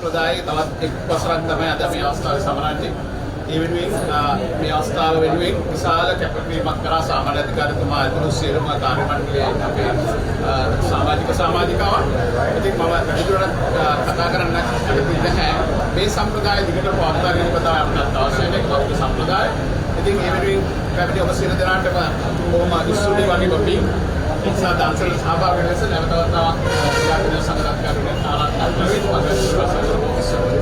සම්ප්‍රදායේ තවත් එක් වසරක් තමයි අද මේ අවස්ථාවේ සමරන්නේ. ඒ වෙනුවෙන් මේ අවස්ථාව වෙනුවෙන් විශාල කැපකිරීමක් කරා සාමාන්‍ය අධිකාරිතුමා ඇතුළු සියලුම කාර්ය මණ්ඩලයේ අපේ සමාජිකාවන්. ඉතින් මම වැඩිදුරටත් කතා කරන්න කැමති නැහැ. මේ සම්ප්‍රදාය දිගට පවත්වාගෙන යන්න තමයි අපට අවශ්‍ය වෙන බෞද්ධ සම්ප්‍රදාය. ඉතින් ඒ වෙනුවෙන් පැමිණි ඔබ සියලු දෙනාටම බොහොම ස්තුති වගේ කොටි නිසා දාන්සල සහභාගී වෙන්න නැවත වතාවක් යාත්‍රා සංග්‍රහ කරන්න ආරාධනා කරනවා.